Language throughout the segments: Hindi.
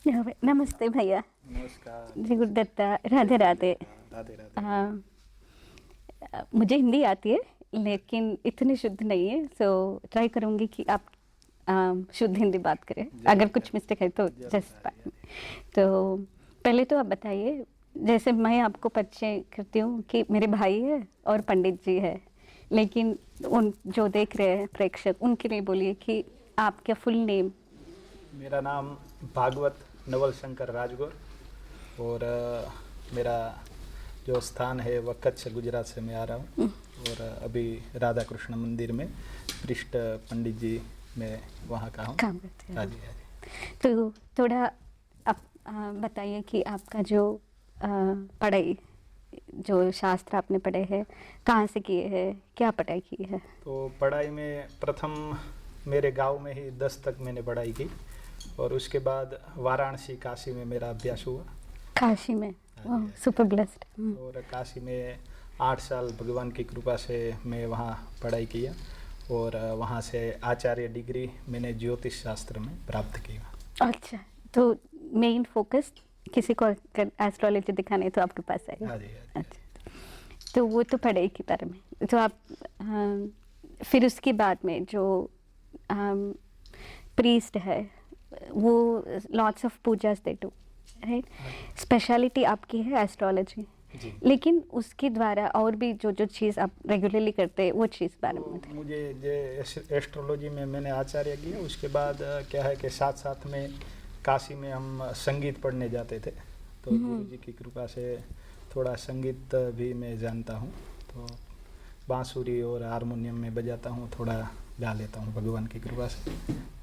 नमस्ते भैया। नमस्कार। जी गुरुदत्ता, राधे राधे। राधे राधे। मुझे हिंदी आती है लेकिन इतनी शुद्ध नहीं है, सो ट्राई करूँगी कि आप शुद्ध हिंदी बात करें। अगर कुछ मिस्टेक है तो जस्ट तो पहले तो आप बताइए, जैसे मैं आपको परिचय करती हूँ कि मेरे भाई है और पंडित जी है, लेकिन उन जो देख रहे हैं प्रेक्षक उनके लिए बोलिए कि आपका फुल नेम। मेरा नाम भागवत नवल शंकर राजगौर और मेरा जो स्थान है वह कच्छ गुजरात से मैं आ रहा हूँ और अभी राधा कृष्ण मंदिर में पृष्ठ पंडित जी में वहाँ का हूँ। काम करते हैं। हाँ जी, हाँ जी। तो थोड़ा आप बताइए कि आपका जो पढ़ाई, जो शास्त्र आपने पढ़े हैं, कहाँ से किए हैं, क्या पढ़ाई की है? तो पढ़ाई में प्रथम मेरे गांव में ही 10 तक मैंने पढ़ाई की और उसके बाद वाराणसी काशी में मेरा अभ्यास हुआ। काशी में? हाँ जी, सुपर ब्लेस्ड। और काशी में 8 साल भगवान की कृपा से मैं वहाँ पढ़ाई किया और वहाँ से आचार्य डिग्री मैंने ज्योतिष शास्त्र में प्राप्त किया। अच्छा, तो मेन फोकस किसी को एस्ट्रोलॉजी दिखाने तो आपके पास आए? हाँ जी, हाँ जी। अच्छा, तो वो तो पढ़ाई के बारे में। तो आप फिर उसके बाद में जो प्रीस्ट है वो lots of Pooja's they do, right? Speciality आपकी है एस्ट्रोलॉजी, जी। लेकिन उसके द्वारा और भी जो जो चीज़ आप रेगुलरली करते हैं वो चीज़ बारे में तो बताइए। मुझे जो एस्ट्रोलॉजी में मैंने आचार्य किया, उसके बाद क्या है कि साथ साथ में काशी में हम संगीत पढ़ने जाते थे, तो गुरु जी की कृपा से थोड़ा संगीत भी मैं जानता हूँ। तो बांसुरी और हारमोनियम में बजाता हूँ, थोड़ा गा लेता हूँ भगवान की कृपा से।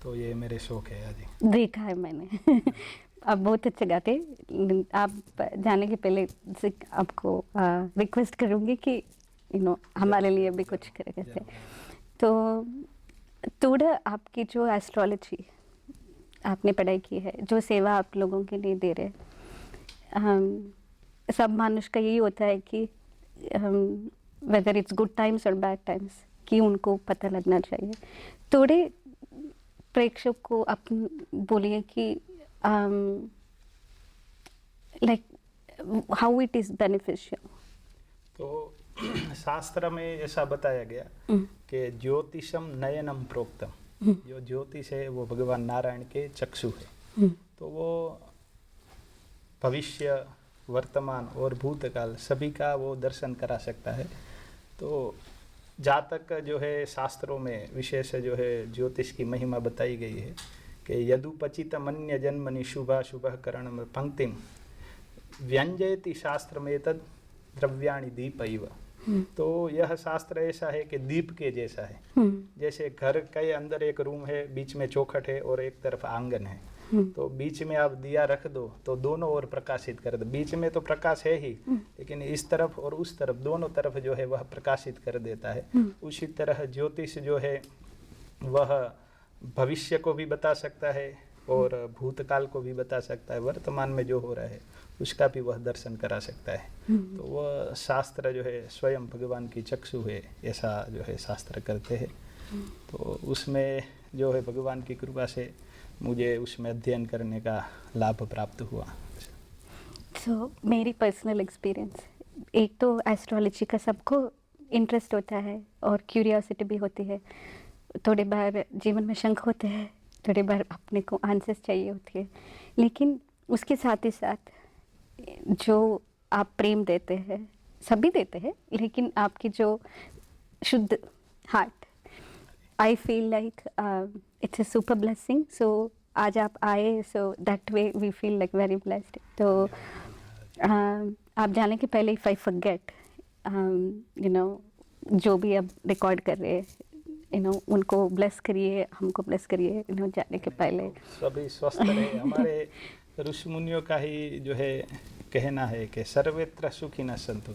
तो ये मेरे शौक है। हाँ जी। देखा है मैंने। आप बहुत अच्छे गाते हैं। आप जाने के पहले से आपको रिक्वेस्ट करूँगी कि हमारे लिए भी कुछ करें कैसे। तो थोड़ा आपकी जो एस्ट्रोलॉजी आपने पढ़ाई की है, जो सेवा आप लोगों के लिए दे रहे हैं, सब मानुष का यही होता है कि वेदर इट्स गुड टाइम्स और बैड टाइम्स, कि उनको पता लगना चाहिए। थोड़े प्रेक्षक को अपन बोलिए कि like how it is beneficial. तो शास्त्र में ऐसा बताया गया कि ज्योतिषम नयनम प्रोक्तम। जो ज्योतिष है वो भगवान नारायण के चक्षु है। तो वो भविष्य, वर्तमान और भूतकाल सभी का वो दर्शन करा सकता है। तो जातक जो है शास्त्रों में विशेष जो है ज्योतिष की महिमा बताई गई है कि यदुपचित मन्य जन्मनि शुभा शुभ करण पंक्तिम व्यंजयति शास्त्र में तद द्रव्याणि दीपैव। तो यह शास्त्र ऐसा है कि दीप के जैसा है। जैसे घर के अंदर एक रूम है, बीच में चौखट है और एक तरफ आंगन है, तो बीच में आप दिया रख दो तो दोनों ओर प्रकाशित कर दो। बीच में तो प्रकाश है ही, लेकिन इस तरफ और उस तरफ दोनों तरफ जो है वह प्रकाशित कर देता है। उसी तरह ज्योतिष जो है वह भविष्य को भी बता सकता है और भूतकाल को भी बता सकता है, वर्तमान में जो हो रहा है उसका भी वह दर्शन करा सकता है। तो वह शास्त्र जो है स्वयं भगवान की चक्षु है, ऐसा जो है शास्त्र करते हैं। तो उसमें जो है भगवान की कृपा से मुझे उसमें अध्ययन करने का लाभ प्राप्त हुआ। तो मेरी पर्सनल एक्सपीरियंस, एक तो एस्ट्रोलॉजी का सबको इंटरेस्ट होता है और क्यूरियोसिटी भी होती है। थोड़ी बार जीवन में शंख होते हैं, थोड़ी बार अपने को आंसर्स चाहिए होती है, लेकिन उसके साथ ही साथ जो आप प्रेम देते हैं, सभी देते हैं, लेकिन आपकी जो शुद्ध heart, I feel like it's a super blessing. So आज आप आए, so that way we feel like very blessed. तो आप जाने के पहले इफ़ आई फॉरगेट, जो भी अब रिकॉर्ड कर रहे हैं, उनको ब्लेस करिए, हमको ब्लेस करिए, जाने के पहले। सभी स्वस्थ रहे। हमारे ऋषि मुनियों का ही जो है कहना है कि सर्वत्र सुखी न संतु।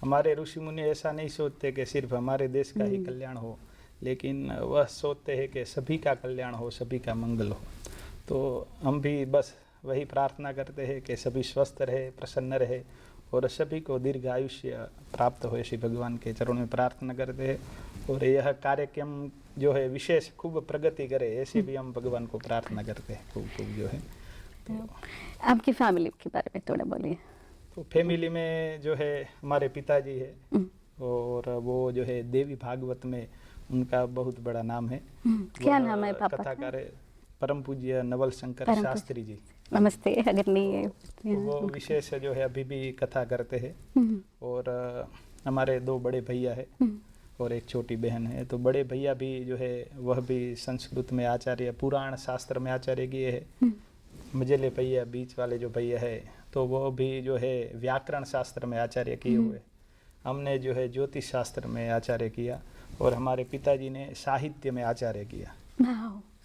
हमारे ऋषि मुनि ऐसा नहीं सोचते कि सिर्फ हमारे देश का ही कल्याण हो, लेकिन वह सोचते हैं कि सभी का कल्याण हो, सभी का मंगल हो। तो हम भी बस वही प्रार्थना करते हैं कि सभी स्वस्थ रहे, प्रसन्न रहे और सभी को दीर्घ आयुष्य प्राप्त हो, ऐसी भगवान के चरणों में प्रार्थना करते हैं। और यह कार्यक्रम जो है विशेष खूब प्रगति करे, ऐसे भी हम भगवान को प्रार्थना करते हैं खूब खूब जो है। आपकी फैमिली के बारे में थोड़ा बोलिए। तो फैमिली में जो है हमारे पिताजी है हम्म, और वो जो है देवी भागवत में उनका बहुत बड़ा नाम है। क्या वह नाम है पापा का? कथाकार है, परम पूज्य नवल शंकर परम शास्त्री जी। नमस्ते, अगर नहीं है तो वो विशेष जो है अभी भी कथा करते हैं। और हमारे दो बड़े भैया है और एक छोटी बहन है। तो बड़े भैया भी जो है वह भी संस्कृत में आचार्य, पुराण शास्त्र में आचार्य किए है। मझले भैया बीच वाले जो भैया है तो वो भी जो है व्याकरण शास्त्र में आचार्य किए हुए। हमने जो है ज्योतिष शास्त्र में आचार्य किया और हमारे पिताजी ने साहित्य में आचार्य किया।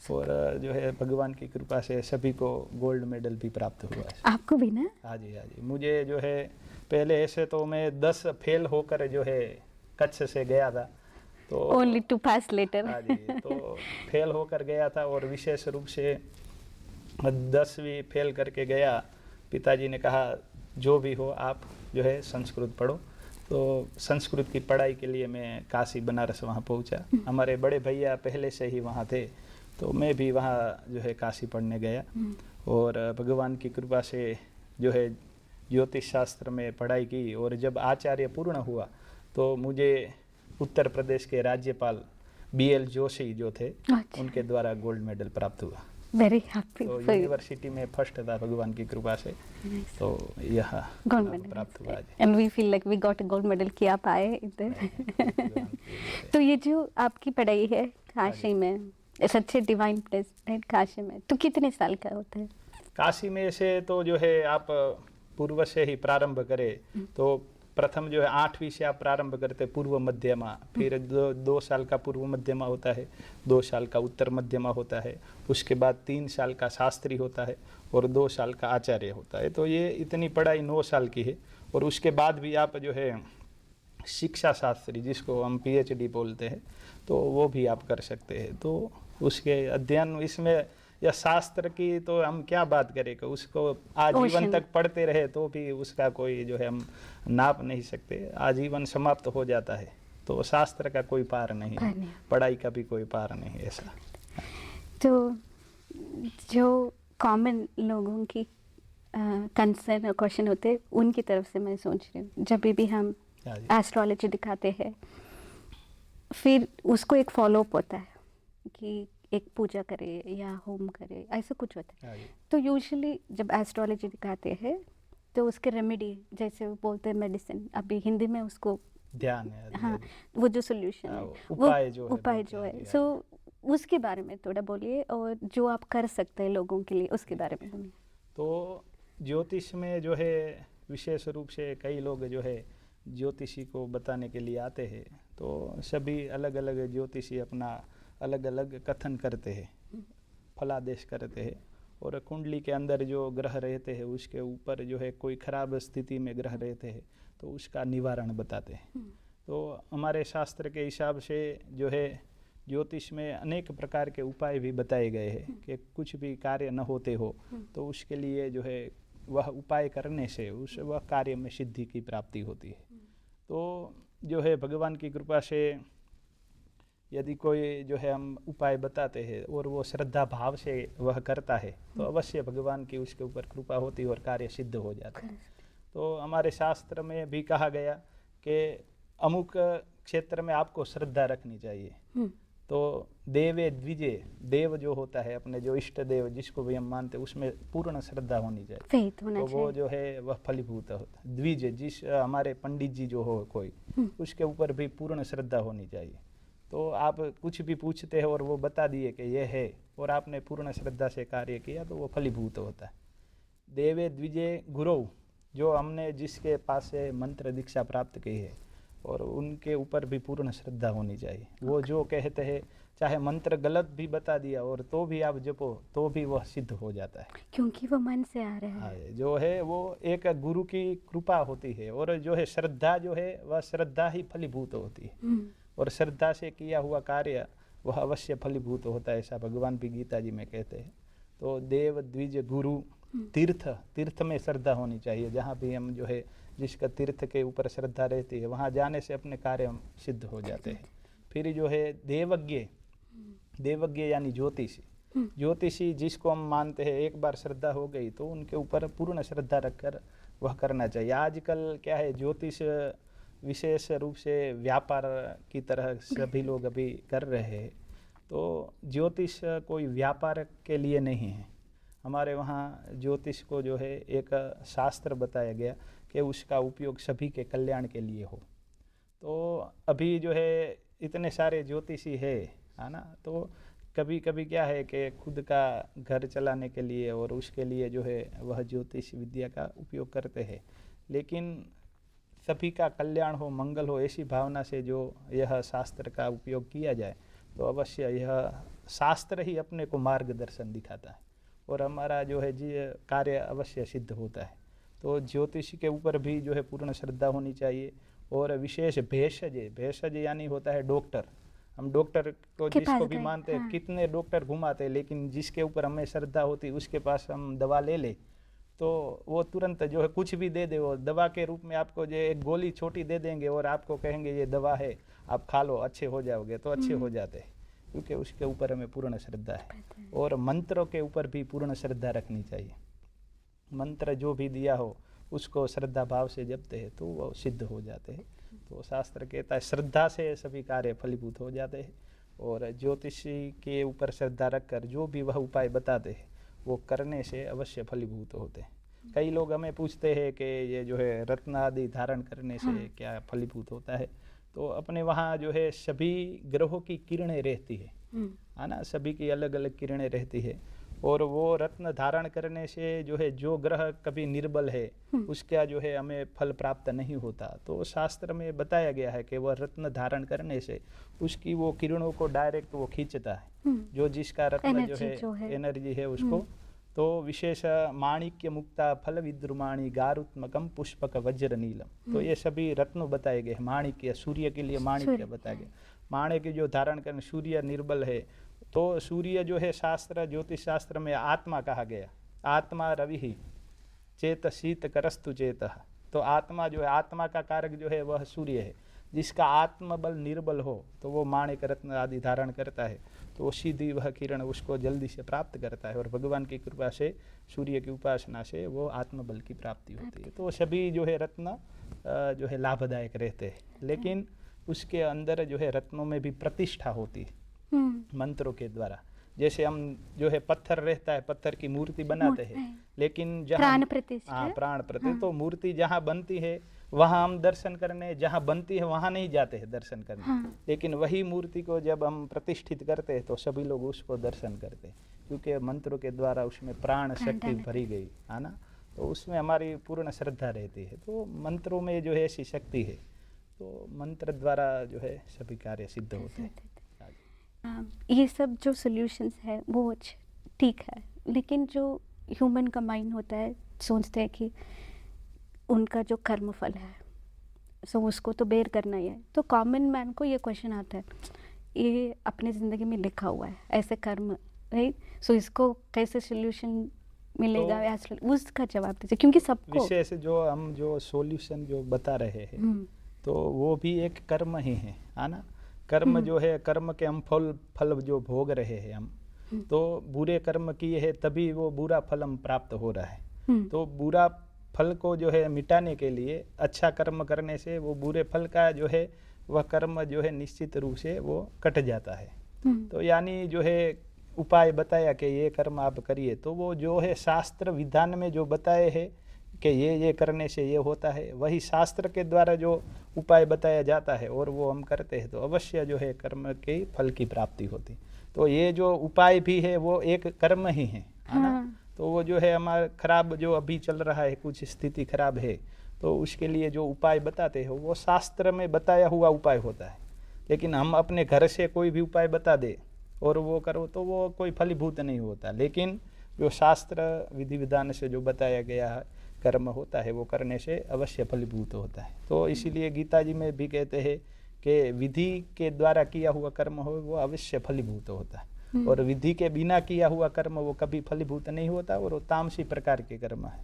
और जो है भगवान की कृपा से सभी को गोल्ड मेडल भी प्राप्त हुआ है। आपको भी ना? हाँ जी, हाँ जी। मुझे जो है पहले ऐसे तो मैं 10 फेल होकर जो है कच्छ से गया था। तो ओनली टू पास लेटर। हाँ जी, तो फेल होकर गया था और विशेष रूप से 10वीं फेल करके गया। पिताजी ने कहा जो भी हो आप जो है संस्कृत पढ़ो। तो संस्कृत की पढ़ाई के लिए मैं काशी बनारस वहाँ पहुँचा। हमारे बड़े भैया पहले से ही वहाँ थे तो मैं भी वहाँ जो है काशी पढ़ने गया। और भगवान की कृपा से जो है ज्योतिष शास्त्र में पढ़ाई की। और जब आचार्य पूर्ण हुआ तो मुझे उत्तर प्रदेश के राज्यपाल BL जोशी जो थे उनके द्वारा गोल्ड मेडल प्राप्त हुआ। Very happy. तो यूनिवर्सिटी में फर्स्ट था भगवान की कृपा से। तो यह गोल्ड मेडल प्राप्त हुआ। And we feel like we got a gold medal कि आप आए इधर। तो ये जो आपकी पढ़ाई है काशी में, सच्चे डिवाइन प्लेस है काशी में, तो कितने साल का होता है? काशी में से तो जो है आप पूर्व से ही प्रारंभ करें तो प्रथम जो है 8वीं से आप प्रारंभ करते पूर्व मध्यमा, फिर 2 साल का पूर्व मध्यमा होता है, 2 साल का उत्तर मध्यमा होता है, उसके बाद 3 साल का शास्त्री होता है और 2 साल का आचार्य होता है। तो ये इतनी पढ़ाई 9 साल की है। और उसके बाद भी आप जो है शिक्षा शास्त्री जिसको हम PhD बोलते हैं तो वो भी आप कर सकते हैं। तो उसके अध्ययन इसमें या शास्त्र की तो हम क्या बात करें कि उसको आजीवन तक पढ़ते रहे तो भी उसका कोई जो है हम नाप नहीं सकते, आजीवन समाप्त हो जाता है। तो शास्त्र का कोई पार नहीं है, पढ़ाई का भी कोई पार नहीं ऐसा। तो जो कॉमन लोगों की कंसर्न और क्वेश्चन होते हैं उनकी तरफ से मैं सोच रही हूँ, जब भी हम एस्ट्रोलॉजी दिखाते हैं फिर उसको एक फॉलोअप होता है कि एक पूजा करे या होम करे, ऐसा कुछ होता है। तो यूजुअली जब एस्ट्रोलॉजी दिखाते हैं तो उसके रेमेडी, जैसे वो बोलते हैं मेडिसिन, अभी हिंदी में उसको ध्यान है। हाँ, वो जो सोल्यूशन है, उपाय जो है सो उसके बारे में थोड़ा बोलिए और जो आप कर सकते हैं लोगों के लिए उसके बारे में बोलिए। तो ज्योतिष में जो है विशेष रूप से कई लोग जो है ज्योतिषी को बताने के लिए आते हैं। तो सभी अलग अलग ज्योतिषी अपना अलग अलग कथन करते हैं, फलादेश करते हैं। और कुंडली के अंदर जो ग्रह रहते हैं उसके ऊपर जो है कोई खराब स्थिति में ग्रह रहते हैं तो उसका निवारण बताते हैं। तो हमारे शास्त्र के हिसाब से जो है ज्योतिष में अनेक प्रकार के उपाय भी बताए गए हैं कि कुछ भी कार्य न होते हो तो उसके लिए जो है वह उपाय करने से वह कार्य में सिद्धि की प्राप्ति होती है। तो जो है भगवान की कृपा से यदि कोई जो है हम उपाय बताते हैं और वो श्रद्धा भाव से वह करता है तो अवश्य भगवान की उसके ऊपर कृपा होती है और कार्य सिद्ध हो जाता है। तो हमारे शास्त्र में भी कहा गया कि अमुक क्षेत्र में आपको श्रद्धा रखनी चाहिए। तो देवे द्विजे, देव जो होता है अपने जो इष्ट देव जिसको भी हम मानते हैं उसमें पूर्ण श्रद्धा होनी चाहिए। तो वो जो है वह फलीभूत होता है। द्विज जिस हमारे पंडित जी जो हो कोई उसके ऊपर भी पूर्ण श्रद्धा होनी चाहिए। तो आप कुछ भी पूछते हैं और वो बता दिए कि ये है और आपने पूर्ण श्रद्धा से कार्य किया तो वो फलीभूत होता है। देवे द्विजे गुरु, जो हमने जिसके पास से मंत्र दीक्षा प्राप्त की है और उनके ऊपर भी पूर्ण श्रद्धा होनी चाहिए। वो जो कहते हैं चाहे मंत्र गलत भी बता दिया और तो भी आप जपो तो भी वह सिद्ध हो जाता है, क्योंकि वो मन से आ रहा है। जो है वो एक गुरु की कृपा होती है। और जो है श्रद्धा जो है वह श्रद्धा ही फलीभूत होती है और श्रद्धा से किया हुआ कार्य वह अवश्य फलीभूत होता है, ऐसा भगवान भी गीता जी में कहते हैं। तो देव द्विज गुरु तीर्थ, तीर्थ में श्रद्धा होनी चाहिए। जहाँ भी हम जो है जिसका तीर्थ के ऊपर श्रद्धा रहती है वहाँ जाने से अपने कार्य सिद्ध हो जाते हैं। फिर जो है देवज्ञ, देवज्ञ यानी ज्योतिषी, ज्योतिषी जिसको हम मानते हैं, एक बार श्रद्धा हो गई तो उनके ऊपर पूर्ण श्रद्धा रखकर वह करना चाहिए। आजकल क्या है, ज्योतिष विशेष रूप से व्यापार की तरह सभी लोग अभी कर रहे हैं। तो ज्योतिष कोई व्यापार के लिए नहीं है। हमारे वहाँ ज्योतिष को जो है एक शास्त्र बताया गया कि उसका उपयोग सभी के कल्याण के लिए हो। तो अभी जो है इतने सारे ज्योतिषी है ना, तो कभी कभी क्या है कि खुद का घर चलाने के लिए और उसके लिए जो है वह ज्योतिष विद्या का उपयोग करते हैं। लेकिन सभी का कल्याण हो, मंगल हो, ऐसी भावना से जो यह शास्त्र का उपयोग किया जाए तो अवश्य यह शास्त्र ही अपने को मार्गदर्शन दिखाता है और हमारा जो है जी कार्य अवश्य सिद्ध होता है। तो ज्योतिष के ऊपर भी जो है पूर्ण श्रद्धा होनी चाहिए। और विशेष भेषज यानी होता है डॉक्टर। हम डॉक्टर को जिसको भी मानते हैं, कितने डॉक्टर घुमाते हैं, लेकिन जिसके ऊपर हमें श्रद्धा होती उसके पास हम दवा ले ले तो वो तुरंत जो है कुछ भी दे दे, वो दवा के रूप में आपको जो एक गोली छोटी दे देंगे और आपको कहेंगे ये दवा है, आप खा लो, अच्छे हो जाओगे। तो अच्छे हो जाते हैं क्योंकि उसके ऊपर हमें पूर्ण श्रद्धा है। और मंत्रों के ऊपर भी पूर्ण श्रद्धा रखनी चाहिए। मंत्र जो भी दिया हो उसको श्रद्धा भाव से जपते हैं तो वो सिद्ध हो जाते हैं। तो शास्त्र कहता है श्रद्धा से सभी कार्य फलीभूत हो जाते हैं। और ज्योतिषी के ऊपर श्रद्धा रखकर जो भी वह उपाय बताते हैं वो करने से अवश्य फलीभूत होते हैं। कई लोग हमें पूछते हैं कि ये जो है रत्न आदि धारण करने से क्या फलीभूत होता है। तो अपने वहाँ जो है सभी ग्रहों की किरणें रहती है ना, सभी की अलग अलग किरणें रहती है। और वो रत्न धारण करने से जो है जो ग्रह कभी निर्बल है उसका जो है हमें फल प्राप्त नहीं होता। तो शास्त्र में बताया गया है कि वह रत्न धारण करने से उसकी वो किरणों को डायरेक्ट वो खींचता है, जो जिसका रत्न जो है एनर्जी है उसको। तो विशेष माणिक्य मुक्ता फल विद्रुमाणी गारुत्मकम पुष्पक वज्र नीलम। तो ये सभी रत्न बताए गए। माणिक्य, सूर्य के लिए माणिक्य बताया गया। माणिक्य जो धारण करने, सूर्य निर्बल है तो सूर्य जो है शास्त्र ज्योतिष शास्त्र में आत्मा कहा गया। आत्मा रवि ही चेत शीत करस्तु चेत। तो आत्मा जो है, आत्मा का कारक जो है वह सूर्य है। जिसका आत्मबल निर्बल हो तो वो माणिक रत्न आदि धारण करता है तो वो सीधी वह किरण उसको जल्दी से प्राप्त करता है। और भगवान की कृपा से, सूर्य की उपासना से वो आत्मबल की प्राप्ति होती है। तो सभी जो है रत्न जो है लाभदायक रहते हैं। लेकिन उसके अंदर जो है रत्नों में भी प्रतिष्ठा होती है मंत्रों के द्वारा। जैसे हम जो है पत्थर रहता है, पत्थर की मूर्ति बनाते हैं, लेकिन जहाँ प्राण प्रतिष्ठा तो मूर्ति जहाँ बनती है वहाँ हम दर्शन करने, जहाँ बनती है वहाँ नहीं जाते हैं दर्शन करने। लेकिन वही मूर्ति को जब हम प्रतिष्ठित करते हैं तो सभी लोग उसको दर्शन करते हैं क्योंकि मंत्रों के द्वारा उसमें प्राण शक्ति भरी गई है ना। तो उसमें हमारी पूर्ण श्रद्धा रहती है। तो मंत्रों में जो है ऐसी शक्ति है, तो मंत्र द्वारा जो है सभी कार्य सिद्ध होते हैं। ये सब जो सॉल्यूशंस है वो ठीक है, लेकिन जो ह्यूमन का माइंड होता है सोचते हैं कि उनका जो कर्म फल है सो उसको तो बेर करना ही है। तो कॉमन मैन को ये क्वेश्चन आता है, ये अपने ज़िंदगी में लिखा हुआ है ऐसे कर्म, राइट? सो इसको कैसे सॉल्यूशन मिलेगा? तो उसका जवाब दीजिए, क्योंकि सबको विशेष जो हम जो सॉल्यूशन जो बता रहे हैं तो वो भी एक कर्म ही है ना। कर्म जो है, कर्म के हम फल जो भोग रहे हैं हम, तो बुरे कर्म किए हैं तभी वो बुरा फल हम प्राप्त हो रहा है। तो बुरा फल को जो है मिटाने के लिए अच्छा कर्म करने से वो बुरे फल का जो है वह कर्म जो है निश्चित रूप से वो कट जाता है। तो यानी जो है उपाय बताया कि ये कर्म आप करिए, तो वो जो है शास्त्र विधान में जो बताए हैं कि ये करने से ये होता है, वही शास्त्र के द्वारा जो उपाय बताया जाता है और वो हम करते हैं तो अवश्य जो है कर्म के फल की प्राप्ति होती। तो ये जो उपाय भी है वो एक कर्म ही है ना। तो वो जो है हमारा खराब जो अभी चल रहा है, कुछ स्थिति खराब है, तो उसके लिए जो उपाय बताते हैं वो शास्त्र में बताया हुआ उपाय होता है। लेकिन हम अपने घर से कोई भी उपाय बता दे और वो करो तो वो कोई फलीभूत नहीं होता। लेकिन जो शास्त्र विधि विधान से जो बताया गया है कर्म होता है वो करने से अवश्य फलीभूत होता है। तो इसीलिए गीता जी में भी कहते हैं कि विधि के द्वारा किया हुआ कर्म हो वो अवश्य फलीभूत होता है, और विधि के बिना किया हुआ कर्म वो कभी फलीभूत नहीं होता और वो तामसी प्रकार के कर्म है।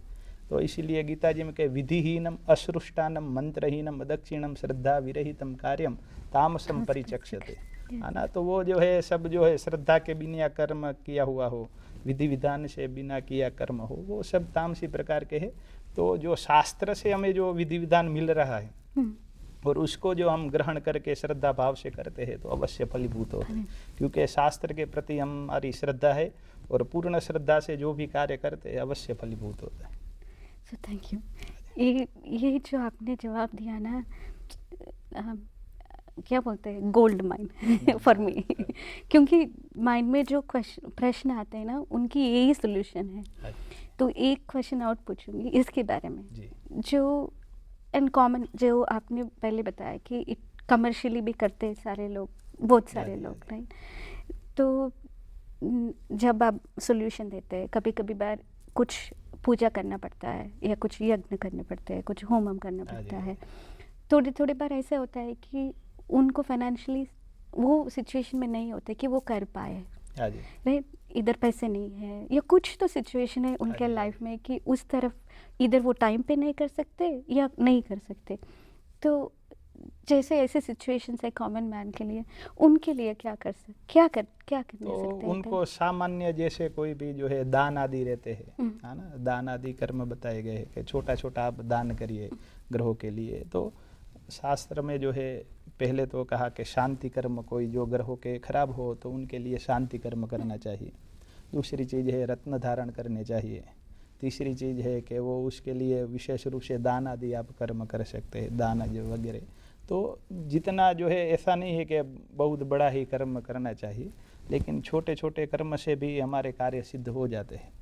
तो इसीलिए गीता जी में कहे विधिहीनम अश्रुष्टानम मंत्रहीनम अदक्षिणम श्रद्धा विरहितम कार्यम तामसम परिचक्षते। है ना। तो वो जो है सब जो है श्रद्धा के बिना कर्म किया हुआ हो, विधि विधान से बिना किया कर्म हो, वो सब तामसी प्रकार के है। तो जो शास्त्र से हमें जो विधि विधान मिल रहा है और उसको जो हम ग्रहण करके श्रद्धा भाव से करते हैं तो अवश्य फलीभूत होते हैं, क्योंकि शास्त्र के प्रति हमारी श्रद्धा है और पूर्ण श्रद्धा से जो भी कार्य करते हैं अवश्य फलीभूत होता है। So thank you. ये जो आपने जवाब दिया ना, क्या बोलते हैं, गोल्ड माइन फॉर मी। क्योंकि माइंड में जो प्रश्न आते हैं ना, उनकी यही सोल्यूशन है। तो एक क्वेश्चन और पूछूंगी इसके बारे में जी। जो एंड कॉमन, जो आपने पहले बताया कि कमर्शियली भी करते हैं सारे लोग, बहुत सारे लोग, राइट। तो जब आप सोल्यूशन देते हैं, कभी कभी बार कुछ पूजा करना पड़ता है या कुछ यज्ञ करने पड़ते हैं, कुछ होमम करना पड़ता है, थोड़ी थोड़ी बार ऐसा होता है कि उनको फाइनेंशियली वो सिचुएशन में नहीं होते कि वो कर पाए, राइट। इधर पैसे नहीं है या कुछ तो सिचुएशन है उनके लाइफ में कि उस तरफ इधर वो टाइम पे नहीं कर सकते या नहीं कर सकते। तो जैसे ऐसे सिचुएशन है कॉमन मैन के लिए, उनके लिए क्या करने सकते हैं? उनको सामान्य जैसे कोई भी जो है दान आदि रहते हैं, है ना, दान आदि कर्म बताए गए हैं कि छोटा छोटा आप दान करिए ग्रहों के लिए। तो शास्त्र में जो है पहले तो कहा कि शांति कर्म, कोई जो ग्रहों के खराब हो तो उनके लिए शांति कर्म करना चाहिए। दूसरी चीज़ है रत्न धारण करने चाहिए। तीसरी चीज़ है कि वो उसके लिए विशेष रूप से दान आदि आप कर्म कर सकते हैं, दान जो वगैरह। तो जितना जो है ऐसा नहीं है कि बहुत बड़ा ही कर्म करना चाहिए, लेकिन छोटे छोटे कर्म से भी हमारे कार्य सिद्ध हो जाते हैं।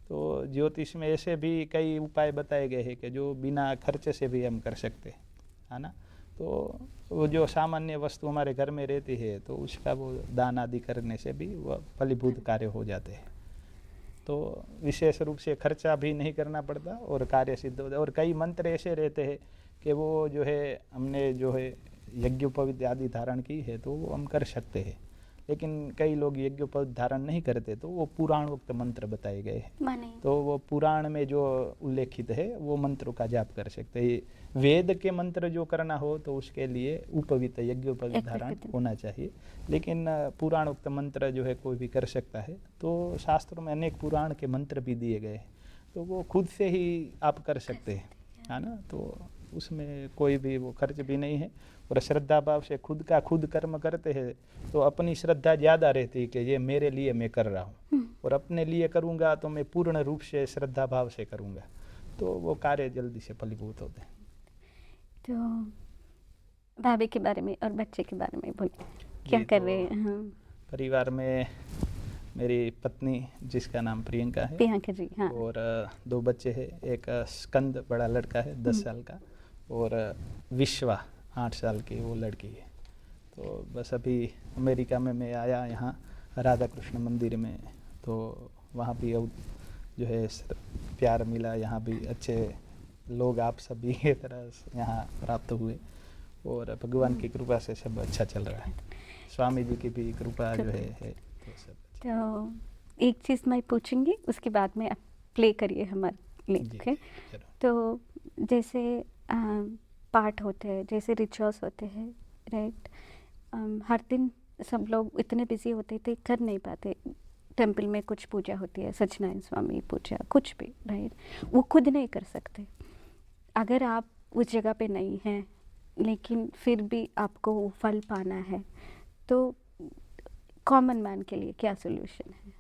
तो ज्योतिष में ऐसे भी कई उपाय बताए गए हैं कि जो बिना खर्चे से भी हम कर सकते हैं, है ना। तो वो जो सामान्य वस्तु हमारे घर में रहती है तो उसका वो दान आदि करने से भी वह फलीभूत कार्य हो जाते हैं। तो विशेष रूप से खर्चा भी नहीं करना पड़ता और कार्य सिद्ध होता है। और कई मंत्र ऐसे रहते हैं कि वो जो है हमने जो है यज्ञोपवीत आदि धारण की है तो वो हम कर सकते हैं, लेकिन कई लोग यज्ञोपवीत धारण नहीं करते तो वो पुराणोक्त मंत्र बताए गए हैं। तो वो पुराण में जो उल्लेखित है वो मंत्रों का जाप कर सकते हैं। वेद के मंत्र जो करना हो तो उसके लिए उपवीत यज्ञोपवीत धारण होना चाहिए, लेकिन पुराणोक्त मंत्र जो है कोई भी कर सकता है। तो शास्त्रों में अनेक पुराण के मंत्र भी दिए गए हैं, तो वो खुद से ही आप कर सकते हैं, है ना। तो उसमें कोई भी वो खर्च भी नहीं है और श्रद्धा भाव से खुद का खुद कर्म करते हैं तो अपनी श्रद्धा ज़्यादा रहती है कि ये मेरे लिए मैं कर रहा हूँ, और अपने लिए करूँगा तो मैं पूर्ण रूप से श्रद्धा भाव से करूँगा, तो वो कार्य जल्दी से फलीभूत होते हैं। तो भाभी के बारे में और बच्चे के बारे में बोलिए, क्या कर रहे हैं? हाँ। परिवार में मेरी पत्नी जिसका नाम प्रियंका है, प्रियंका जी, हाँ। और 2 बच्चे हैं, एक स्कंद बड़ा लड़का है 10 साल का, और विश्वा 8 साल की वो लड़की है। तो बस अभी अमेरिका में मैं आया यहाँ राधा कृष्ण मंदिर में, तो वहाँ भी जो है प्यार मिला, यहाँ भी अच्छे लोग आप सभी की तरह यहाँ प्राप्त हुए और भगवान की कृपा से सब अच्छा चल रहा है। स्वामी जी की भी कृपा जो है तो सब। तो एक चीज़ मैं पूछूंगी, उसके बाद में आप प्ले करिए हमारे लिए। तो जैसे पाठ होते हैं, जैसे रिचुअल्स होते हैं, राइट। हर दिन सब लोग इतने बिजी होते थे, कर नहीं पाते। टेंपल में कुछ पूजा होती है, सत्यनारायण स्वामी पूजा, कुछ भी, राइट, वो खुद नहीं कर सकते। अगर आप उस जगह पे नहीं हैं लेकिन फिर भी आपको वो फल पाना है, तो कॉमन मैन के लिए क्या सोल्यूशन है?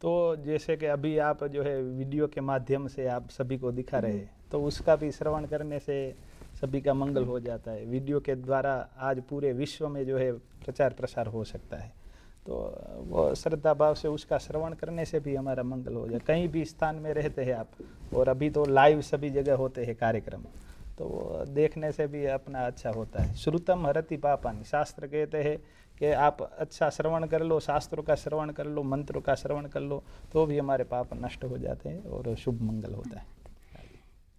तो जैसे कि अभी आप जो है वीडियो के माध्यम से आप सभी को दिखा रहे हैं, तो उसका भी श्रवण करने से सभी का मंगल हो जाता है। वीडियो के द्वारा आज पूरे विश्व में जो है प्रचार प्रसार हो सकता है, तो वो श्रद्धा भाव से उसका श्रवण करने से भी हमारा मंगल हो जाए। कहीं भी स्थान में रहते हैं आप, और अभी तो लाइव सभी जगह होते हैं कार्यक्रम, तो वो देखने से भी अपना अच्छा होता है। श्रुतम हरति पापानि, शास्त्र कहते हैं कि आप अच्छा श्रवण कर लो, शास्त्रों का श्रवण कर लो, मंत्रों का श्रवण कर लो, तो भी हमारे पाप नष्ट हो जाते हैं और शुभ मंगल होता है।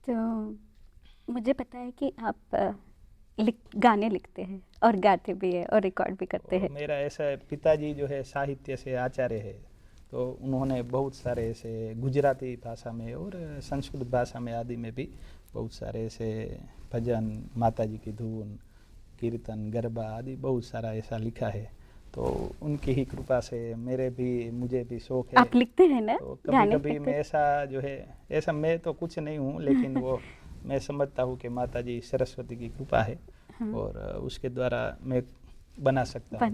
तो मुझे पता है कि आप गाने लिखते हैं और गाते भी है और रिकॉर्ड भी करते हैं। मेरा ऐसा पिताजी जो है साहित्य से आचार्य है, तो उन्होंने बहुत सारे ऐसे गुजराती भाषा में और संस्कृत भाषा में आदि में भी बहुत सारे ऐसे भजन, माता जी की धुन, कीर्तन, गरबा आदि बहुत सारा ऐसा लिखा है। तो उनकी ही कृपा से मुझे भी शौक है। आप लिखते हैं ना तो गाने? कभी कभी मैं ऐसा मैं तो कुछ नहीं हूँ, लेकिन वो मैं समझता हूँ कि माता जी सरस्वती की कृपा है हाँ। और उसके द्वारा मैं बना सकता हूँ।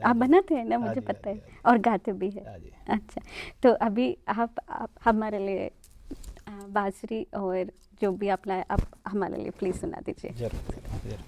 आप बनाते हैं ना, हाँ मुझे जी, पता हाँ है, जी, और गाते भी है। हाँ जी। अच्छा, तो अभी आप हमारे लिए बांसुरी और जो भी अपना आप हमारे लिए प्लीज सुना दीजिए। जरूर जरूर।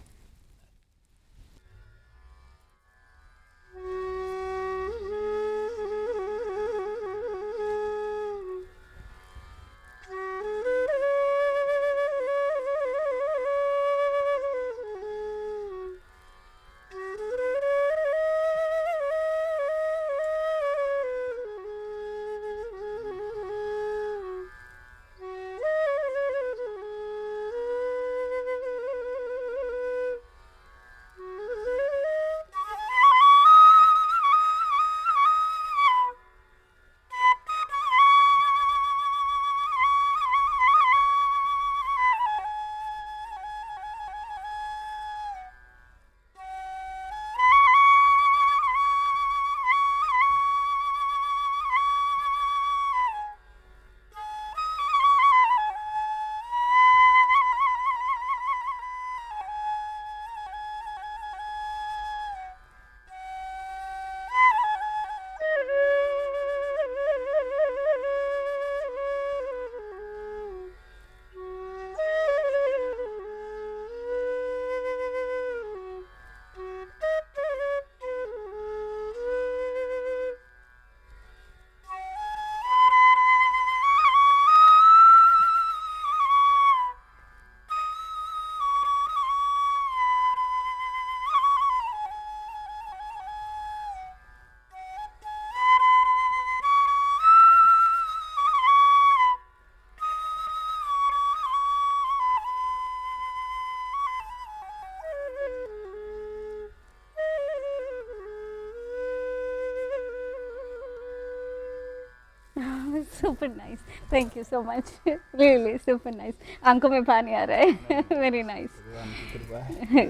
Super nice, thank you so much, really super nice, आंखों में पानी आ रहा है। Very nice. भगवान की कृपा है।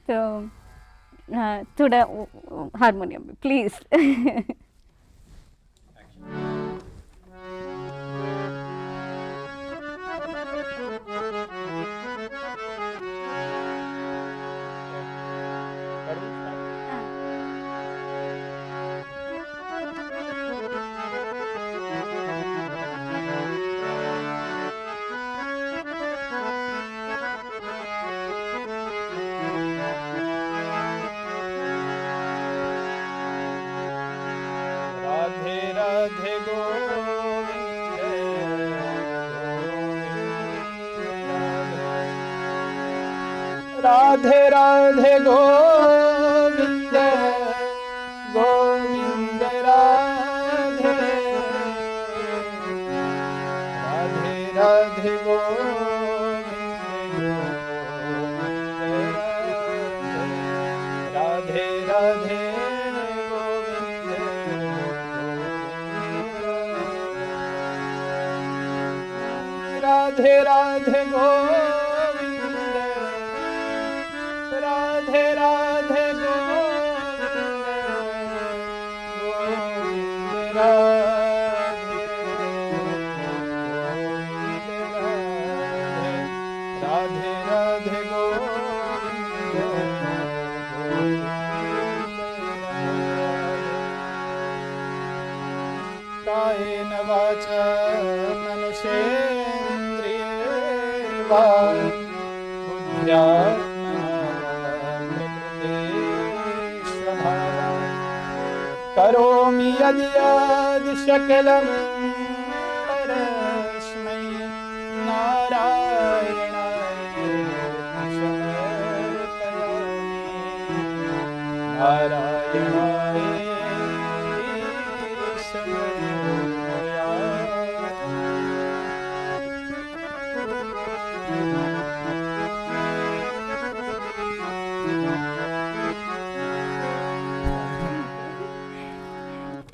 तो थोड़ा हारमोनियम में प्लीज। राधे राधे गोविंद राधे राधे गोविंद गोविंद राधे राधे राधे गोविंद राधे राधे राधे राधे गोविंद राधे राधे गोविंद राधे राधे कायेन वाचा मनसेन्द्रियैर्वा बुद्ध्यात्मना प्रकृते स्वभावात् करोमि यद्यद् सकलं परस्मै नारायणाय समर्पयामि नारायणाय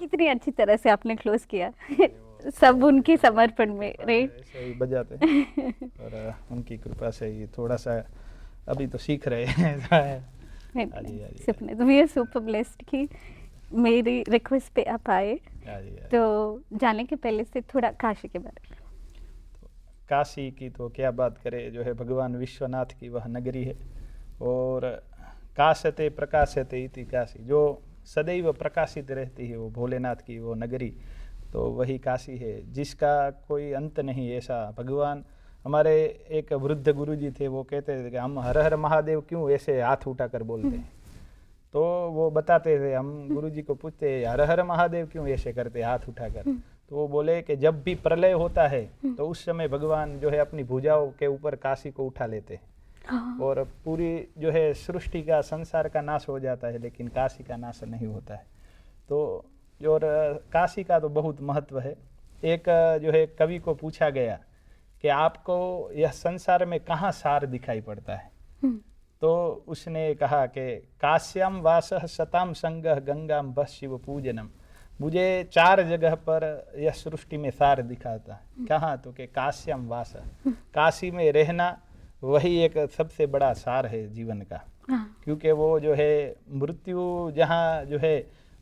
कितनी अच्छी तरह से आपने क्लोज किया। सब उनके समर्पण में, राइट? ऐसे ही बजाते हैं और उनकी कृपा से ही थोड़ा सा अभी तो सीख रहे हैं। हाँ जी, हाँ जी, super we are super blessed कि मेरी रिक्वेस्ट पे आप आए। हाँ जी, हाँ जी। तो जाने के पहले से थोड़ा काशी के बारे में। काशी की तो क्या बात करें, जो है भगवान विश्वनाथ की वह नगरी है। और काशते प्रकाशते इति काशी, जो सदैव प्रकाशित रहती है वो भोलेनाथ की वो नगरी, तो वही काशी है जिसका कोई अंत नहीं। ऐसा भगवान, हमारे एक वृद्ध गुरुजी थे, वो कहते थे कि हम हर हर महादेव क्यों ऐसे हाथ उठाकर बोलते हैं। तो वो बताते थे, हम गुरुजी को पूछते हर हर महादेव क्यों ऐसे करते हाथ उठाकर, तो वो बोले कि जब भी प्रलय होता है तो उस समय भगवान जो है अपनी भुजाओं के ऊपर काशी को उठा लेते हैं और पूरी जो है सृष्टि का, संसार का नाश हो जाता है, लेकिन काशी का नाश नहीं होता है। तो और काशी का तो बहुत महत्व है। एक जो है कवि को पूछा गया कि आपको यह संसार में कहाँ सार दिखाई पड़ता है, तो उसने कहा कि काश्याम वासः सताम संगः गंगाम बस शिव पूजनम। मुझे 4 जगह पर यह सृष्टि में सार दिखाता है। कहाँ, तो कि काश्याम वासः, काशी में रहना वही एक सबसे बड़ा सार है जीवन का। क्योंकि वो जो है मृत्यु, जहाँ जो है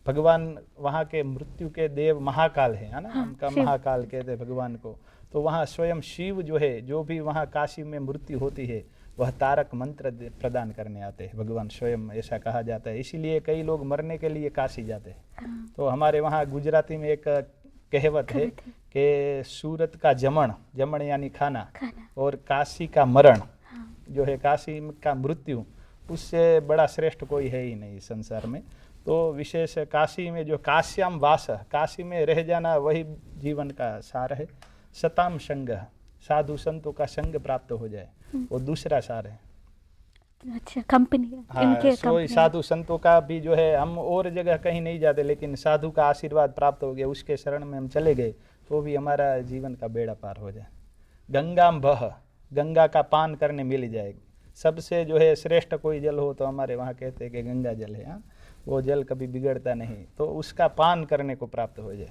भगवान वहाँ के मृत्यु के देव महाकाल है ना, उनका महाकाल कहते हैं भगवान को। तो वहाँ स्वयं शिव जो है, जो भी वहाँ काशी में मृत्यु होती है वह तारक मंत्र प्रदान करने आते हैं भगवान स्वयं, ऐसा कहा जाता है। इसीलिए कई लोग मरने के लिए काशी जाते हैं। तो हमारे वहाँ गुजराती में एक कहावत है कि सूरत का जमण, जमण यानी खाना, और काशी का मरण जो है, काशी का मृत्यु, उससे बड़ा श्रेष्ठ कोई है ही नहीं संसार में। तो विशेष काशी में जो काश्याम वास, काशी में रह जाना वही जीवन का सार है। सताम संग, साधु संतों का संग प्राप्त हो जाए, वो दूसरा सार है। अच्छा, कंपनी। हाँ, साधु संतों का भी जो है, हम और जगह कहीं नहीं जाते, लेकिन साधु का आशीर्वाद प्राप्त हो गया, उसके शरण में हम चले गए, तो भी हमारा जीवन का बेड़ा पार हो जाए। गंगाम बह, गंगा का पान करने मिल जाएगी। सबसे जो है श्रेष्ठ कोई जल हो तो हमारे वहाँ कहते हैं कि गंगा जल है। हाँ, वो जल कभी बिगड़ता नहीं, तो उसका पान करने को प्राप्त हो जाए।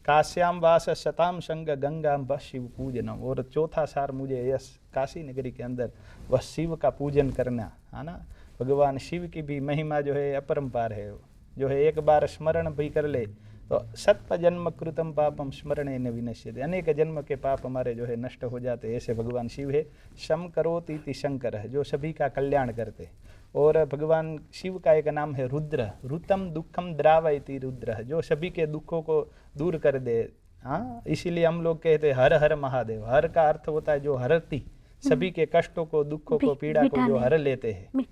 काश्याम वास शताम संग गंगाम बस शिव पूजनम। और चौथा सार मुझे यस काशी नगरी के अंदर वह शिव का पूजन करना है ना। भगवान शिव की भी महिमा जो है अपरंपार है। जो है एक बार स्मरण भी कर ले तो सत्प जन्म कृतम पापम स्मरणे न विनश्यते, अनेक जन्म के पाप हमारे जो है नष्ट हो जाते हैं। ऐसे भगवान शिव है। शम करोति इति शंकर है, जो सभी का कल्याण करते। और भगवान शिव का एक नाम है रुद्र, ऋतम दुखम द्रावयति रुद्र, जो सभी के दुखों को दूर कर दे। हाँ, इसीलिए हम लोग कहते हैं हर हर महादेव। हर का अर्थ होता है जो हरती, सभी के कष्टों को, दुखों को, पीड़ा को जो हर लेते हैं,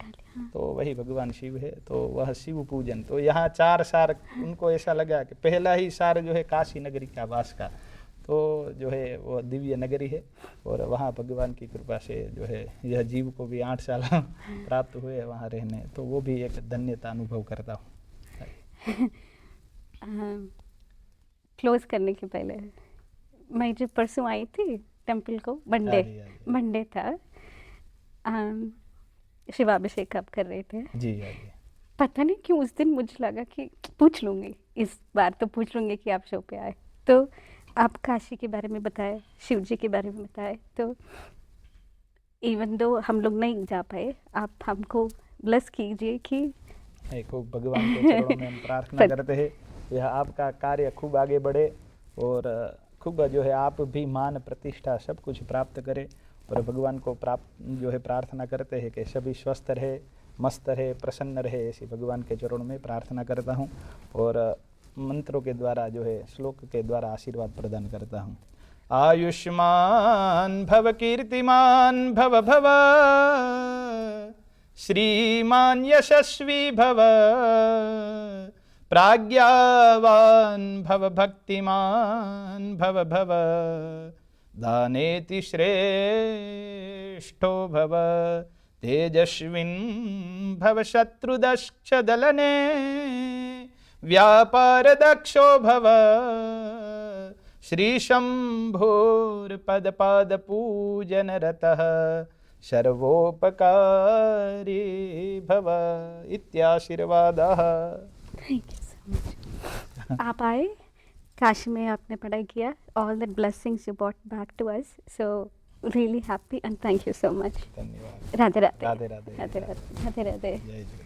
तो वही भगवान शिव है। तो वह शिव पूजन। तो यहाँ 4 सार उनको ऐसा लगा कि पहला ही सार जो है काशी नगरी का वास का, तो जो है वो दिव्य नगरी है। और वहाँ भगवान की कृपा से जो है यह जीव को भी 8 साल प्राप्त हुए वहाँ रहने, तो वो भी एक धन्यता अनुभव करता हूँ। क्लोज करने के पहले, मैं जब परसों आई थी टेम्पल को, मंडे था, शिवाभिषेक आप कर रहे थे जी। पता नहीं क्यों उस दिन मुझे लगा कि पूछ लूँगी, इस बार तो पूछ लूँगी कि आप शो पे आए। तो आप काशी के बारे में बताए, शिव जी के बारे में बताए, तो इवन दो हम लोग नहीं जा पाए, आप हमको ब्लेस कीजिए कि खूब भगवान के चरणों में हम प्रार्थना करते हैं यह आपका कार्य खूब आगे बढ़े और खूब जो है आप भी मान प्रतिष्ठा सब कुछ प्राप्त करें। और भगवान को जो है प्रार्थना करते हैं कि सभी स्वस्थ रहे, मस्त रहे, प्रसन्न रहे, ऐसी भगवान के चरणों में प्रार्थना करता हूँ। और मंत्रों के द्वारा जो है, श्लोक के द्वारा आशीर्वाद प्रदान करता हूँ। आयुष्मान भव कीर्तिमान भव भव, श्रीमान यशस्वी भव, प्राज्ञावान भव भक्तिमान भव भव, दानेति श्रेष्ठो भव, तेजस्विन भव शत्रुदक्ष दलने, व्यापार दक्षो भव, श्री शंभोर्पद पाद पूजन रतः, सर्वोपकारी भव इत्याशीर्वादः। Thank you so much. आप आए काशी में, आपने पढ़ाई किया, all the blessings you bought back to us, so really happy and thank you so much. धन्यवाद। राधे राधे। राधे राधे। राधे राधे। राधे राधे। जय जगन्नाथ।